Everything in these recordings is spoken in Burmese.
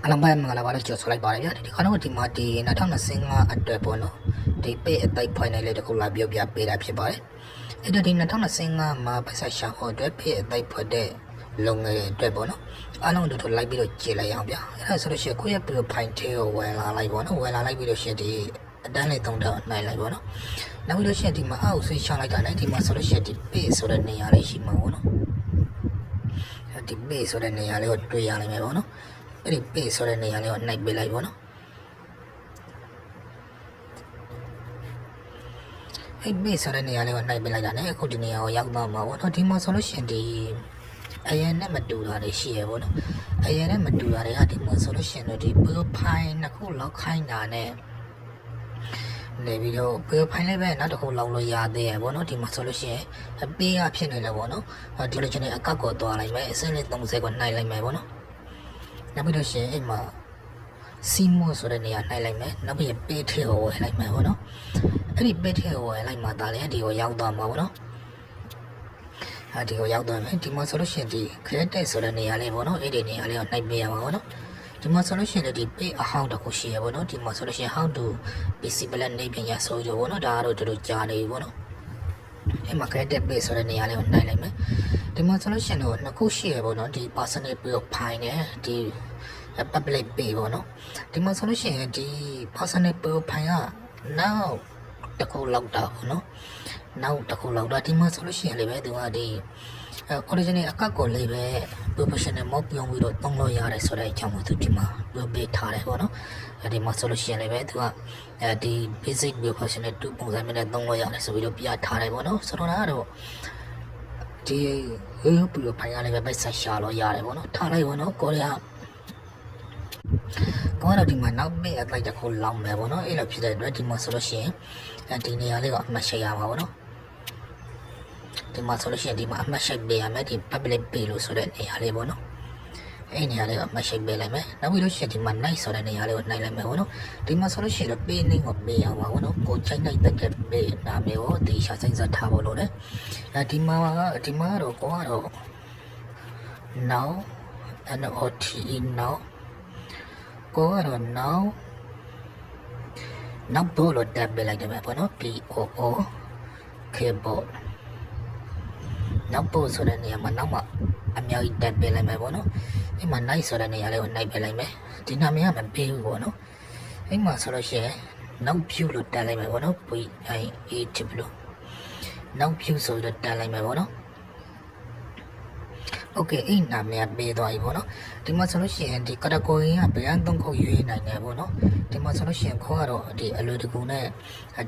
အလုံးပိုင်းမင်္ဂလာပါလို့ကျော်ဆိုလိုက်ပါတယ်ဗျာဒီခါတော့ဒီမှာဒီ2025အတွက်ပေါ့နော်ဒီပေးအတိုက်ဖိုင်နယ်လေးတစ်ခုလာပြောပြပေးတာဖြစ်ပါတယ်အဲ့တော့ဒီ2025မှာပတ်ဆက်ရှာဖို့အတွက်ပေးအတိုက်ဖွက်တဲ့လုံငယ်အတွက်ပေါ့နော်အားလုံးတို့လိုက်ပြီးတော့ကြည့်လိုက်အောင်ဗျာအဲ့ဒါဆိုလို့ရှိရင်ကိုယ့်ရဲ့ profile ထဲကိုဝယ်လာလိုက်ပေါ့နော်ဝယ်လာလိုက်ပြီးတော့ရှိရင်ဒီအတန်းလေး3တောင်နိုင်လိုက်ပေါ့နော်နောက်ပြီးလို့ရှိရင်ဒီမှာအောက်ဆွေးချလိုက်တာနဲ့ဒီမှာဆိုလို့ရှိရင်ဒီပေးဆိုတဲ့နေရာလေးရှိမှာပေါ့နော်ဒီပေးဆိုတဲ့နေရာလေးကိုတွေ့ရနိုင်မယ်ပေါ့နော်အဲ့ဒီပေးဆိုတဲ့နေရာလေးကိုနှိုက်ပေးလိုက်ပေါ့နော်အဲ့ပေးဆိုတဲ့နေရာလေးကိုနှိုက်ပေးလိုက်တာ ਨੇ အခုဒီနေရာကိုရောက်သွားမှာပေါ့နော်ဒီမှာဆိုလို့ရှိရင်ဒီအရင်နဲ့မတူတာတွေရှိရပေါ့နော်အရင်နဲ့မတူတာတွေကဒီမှာဆိုလို့ရှိရင်တော့ဒီ profile နှစ်ခုလောက်ခိုင်းတာ ਨੇ နေပြီးတော့ profile လေးပဲနောက်တစ်ခုလောက်လို့ရသေးရပေါ့နော်ဒီမှာဆိုလို့ရှိရင်အပေးကဖြစ်နေတယ်ပေါ့နော်ဒီလိုကျွန်တော်အကောက်ကိုသွားလိုက်မယ်အစင်းလေး30ကိုနှိုက်လိုက်မယ်ပေါ့နော်နောက်ပြီးတော့ရှင်အိမ်မှာစီမို့ဆိုတဲ့နေရာနှိုက်လိုက်မယ်နောက်ပြီးပေးထဲကိုဝယ်လိုက်မယ်ပေါ့နော်အဲ့ဒီပေးထဲကိုဝယ်လိုက်မှဒါလည်းဒီကိုရောက်သွားမှာပေါ့နော်ဒီကိုရောက်သွားမယ်ဒီမှာဆိုလို့ရှိရင်ဒီ credit ဆိုတဲ့နေရာလေးပေါ့နော်အဲ့ဒီနေရာလေးကိုနှိုက်ပေးရမှာပေါ့နော်ဒီမှာဆိုလို့ရှိရင်ဒီ pay အဟောင်းတစ်ခုရှိရပေါ့နော်ဒီမှာဆိုလို့ရှိရင် how to visible နေပညာဆိုကြပေါ့နော်ဒါကတော့တို့ကြားနေပြီပေါ့နော်အဲ့မှာ credit pay ဆိုတဲ့နေရာလေးကိုနှိုက်လိုက်မယ်ဒီမှာဆိုလို့ရှိရင်တော့နှစ်ခုရှိရပေါ့နော်ဒီ personal profile နဲ့ဒီ public pay ပေါ့နော်ဒီမှာဆိုလို့ရှိရင်ဒီ personal profile ကနောက်တစ်ခုလောက်တာပေါ့နော်နောက်တစ်ခုလောက်တာဒီမှာဆိုလို့ရှိရင်လည်းပဲသူကဒီoriginal အကတ်ကိုလေးပဲ professional မောက်ပြောင်းပြီးတော့တုံးလို့ရတယ်ဆိုတဲ့အကြောင်းကိုသူဒီမှာပြောပေးထားတယ်ပေါ့နော်ဒီမှာဆိုလို့ရှိရင်လည်းပဲသူကဒီ basic professional 2ပုံစံမျိုးနဲ့တုံးလို့ရတယ်ဆိုပြီးတော့ပြထားတယ်ပေါ့နော်ဆိုတော့ကတော့ဒီပြီးတော့ဖိုင်ရလည်းပဲပိုက်ဆက်ရှာလို့ရတယ်ပေါ့နော်ထားလိုက်ပေါ့နော်ကိုရီးယားကတော့ဒီမှာနောက်မေ့အလိုက်တစ်ခုလောင်းမယ်ပေါ့နော်အဲ့လိုဖြစ်တဲ့အတွက်ဒီမှာဆိုလို့ရှိရင်ဒီနေရာလေးကအမှတ်ရှိရမှာပေါ့နော်ဒီမှာဆိုလို့ရှိရင်ဒီမှာအမှတ်ရှိပေးရမယ်ဒီ public pay လို့ဆိုတဲ့နေရာလေးပေါ့နော်အဲ့နေရာလေးကအမှတ်ရှိပေးလိုက်မယ်နောက်ပြီးလို့ရှိရင်ဒီမှာ night ဆိုတဲ့နေရာလေးကိုနှိုက်လိုက်မယ်ပေါ့နော်ဒီမှာဆိုလို့ရှိရင် pay name ကိုပေးရမှာပေါ့နော်ကိုချိန်လိုက်တဲ့ pay နာမည်ကိုဒီရှာစိမ့်စထားဖို့လို့လေဒီမှာတော့ကိုကတော့ now not now ကိုကတော့ now နောက်ဘောလို့တက်ပေးလိုက်တယ်ပေါ့နော် POO cable နောက်ဘောဆိုတဲ့နေရာမှာနောက်မှအများကြီးတက်ပေးလိုက်မယ်ပေါ့နော်အဲ့မှာ night ဆိုတဲ့နေရာလေးကို night ပေးလိုက်မယ်ဒီနာမည်ကမပေးဘူးပေါ့နော်အဲ့မှာဆိုလို့ရှိရင်နောက် view လို့တက်လိုက်မယ်ပေါ့နော် VIAW နောက် view ဆိုတော့တက်လိုက်မယ်ပေါ့နော်โอเคအဲ့နာမည်ပေးသွားပြီပေါ့နော်ဒီမှာဆိုလို့ရှိရင်ဒီ category ကဘယ်အသုံးခုရွေးနိုင်တယ်ပေါ့နော်ဒီမှာဆိုလို့ရှိရင်ခေါ်ကတော့ဒီအလွယ်တကူနဲ့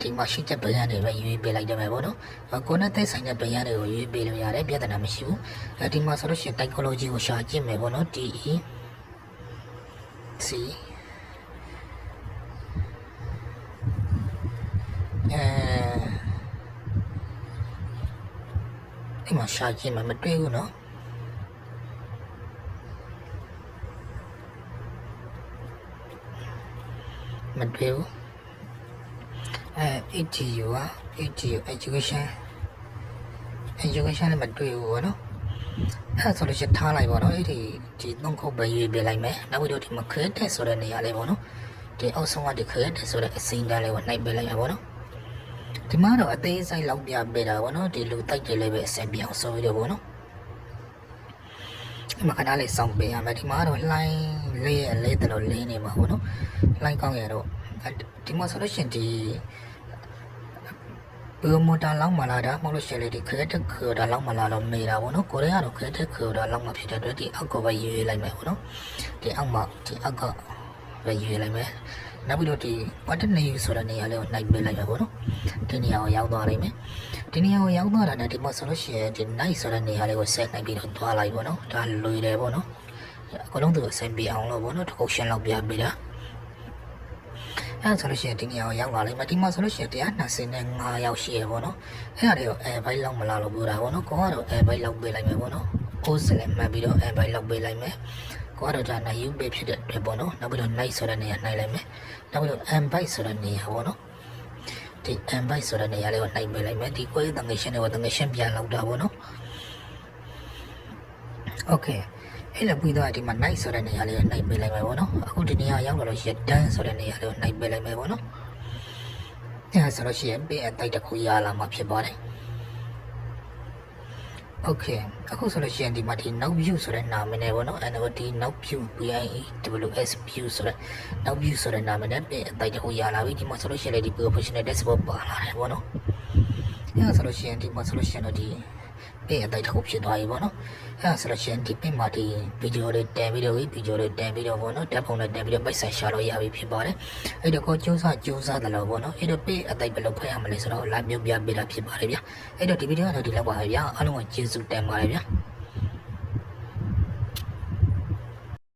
ဒီမှာရှိတဲ့ဗရန်တွေပဲရွေးပေးလိုက်တယ်ပေါ့နော်ကိုနဲ့သက်ဆိုင်တဲ့ဗရန်တွေကိုရွေးပေးလို့ရတယ်ပြဿနာမရှိဘူးဒီမှာဆိုလို့ရှိရင် typology ကိုရှာကြည့်မယ်ပေါ့နော် DE C ဒီမှာရှာကြည့်မှမတွေ့ဘူးနော်မတွေ့ဘူးATU อ่ะ ATU education လည်းမတွေ့ဘူးပေါ့နော်အဲ့ဆိုလို့ရှိရင်ထားလိုက်ပေါ့နော်အဲ့ဒီသုံးခုပဲရေးပေးလိုက်မယ်နောက်ပြီးတော့ဒီမှာ credit ဆိုတဲ့နေရာလေးပေါ့နော်ဒီအောက်ဆုံးကဒီ credit ဆိုတဲ့အစိမ်းတန်းလေးကိုနှိုက်ပေးလိုက်ရပေါ့နော်ဒီမှာတော့အသေးစိတ်လောက်ပြပေးတာပေါ့နော်ဒီလူတိုက်တယ်လေးပဲအဆင်ပြေအောင်ဆိုပြီးတော့ပေါ့နော်ဒီမှာခဏလေးစောင့်ပေးရမယ်ဒီမှာတော့လှိုင်းလေးရဲ့လေးတော်လေးနေမှာပေါ့နော်လှိုင်းကောင်းရတော့ဒီမှာဆိုလို့ရှိရင်ဒီမိုတာလောက်မလာတာမဟုတ်လို့ရှိရင်ဒီ credit ခေါ်တာလောက်မလာတော့မေးတာပေါ့နော်ကိုရီးယားတော့ credit ခေါ်တာလောက်မဖြစ်တဲ့အတွက်ဒီအောက်ကပဲရွေးလိုက်မယ်ပေါ့နော်ဒီအောက်ကပဲရွေးလိုက်မယ်နောက်ပြီးတော့ဒီ coordinate ဆိုတဲ့နေရာလေးကိုနှိုက်ပေးလိုက်ရပေါ့နော်ဒီနေရာကိုရောက်သွားနိုင်မယ်ဒီနေရာကိုရောက်သွားတာနဲ့ဒီမှာဆိုလို့ရှိရင်ဒီ night ဆိုတဲ့နေရာလေးကို set နိုင်ပြီးတော့သွားလိုက်ပေါ့နော်ဒါလွယ်တယ်ပေါ့နော်အကုန်လုံးသူအဆင်ပြေအောင်လို့ပေါ့နော်တစ်ခုရှင်းလောက်ပြပေးတာအဲ့ဆိုလို့ရှိရင်ဒီနေရာကိုရောက်လာလိမ့်မယ်ဒီမှာဆိုလို့ရှိရင်125ရောက်ရှိရပေါ့နော်အဲ့ဒါတွေကိုဘိုက်လောက်မလာလို့ပြောတာပေါ့နော်ကိုကတော့ဘိုက်လောက်ပေးလိုက်မယ်ပေါ့နော်ကိုစလည်းမှတ်ပြီးတော့ဘိုက်လောက်ပေးလိုက်မယ်ကိုကတော့ဒါနိုင်ယူပေးဖြစ်တဲ့အတွက်ပေါ့နော်နောက်ပြီးတော့ night ဆိုတဲ့နေရာနှိုက်လိုက်မယ်နောက်ပြီးတော့ bite ဆိုတဲ့နေရာပေါ့နော်ဒီ bite ဆိုတဲ့နေရာလေးကိုနှိုက်ပေးလိုက်မယ်ဒီကိုယ်တငယ်ရှင်းတွေကိုတငယ်ရှင်းပြန်လောက်တာပေါ့နော်โอเค အဲ့လိုပြီးတော့ဒီမှာ night ဆိုတဲ့နေရာလေးကိုနှိုက်ပေးလိုက်မယ်ပေါ့နော်အခုဒီနေရာရောက်တော့ရှိရင် dance ဆိုတဲ့နေရာလေးကိုနှိုက်ပေးလိုက်မယ်ပေါ့နော်အဲ့ဒါဆိုလို့ရှိရင်ပေးအတိုက်တစ်ခုရလာမှာဖြစ်ပါတယ်Okay အခုဆိုလို့ရှိရင်ဒီမှာဒီ now view ဆိုတဲ့နာမည်နဲ့ပေါ့နော်အဲ့တော့ဒီ now view BIWS view ဆိုတဲ့ now view ဆိုတဲ့နာမည်နဲ့ပေးအတိုက်တစ်ခုရလာပြီဒီမှာဆိုလို့ရှိရင်ဒီ professional dashboard ပါလာတယ်ပေါ့နော်အဲ့ဒါဆိုလို့ရှိရင်ဒီမှာဆိုလို့ရှိရင်တော့ဒီပေးအတိုက်တစ်ခုဖြစ်သွားပြီပေါ့နော်အဲ့ဒါဆိုလို့ရှိရင်ဒီပေးမှာဒီဗီဒီယိုလေးတင်ပြီးတော့ဗီဒီယိုလေးတင်ပြီးတော့ပေါ့နော်တက်ပုံနဲ့တင်ပြီးတော့ပိုက်ဆံရှာလို့ရပြီဖြစ်ပါတယ်အဲ့တော့ကိုစူးစမ်းတယ်လို့ပေါ့နော်အဲ့တော့ပေးအတိုက်ဘယ်လိုဖွင့်ရမလဲဆိုတော့ live မျိုးပြပေးတာဖြစ်ပါတယ်ဗျအဲ့တော့ဒီဗီဒီယိုကတော့ဒီလောက်ပါပဲဗျအားလုံးကကျေးဇူးတင်ပါတယ်ဗျ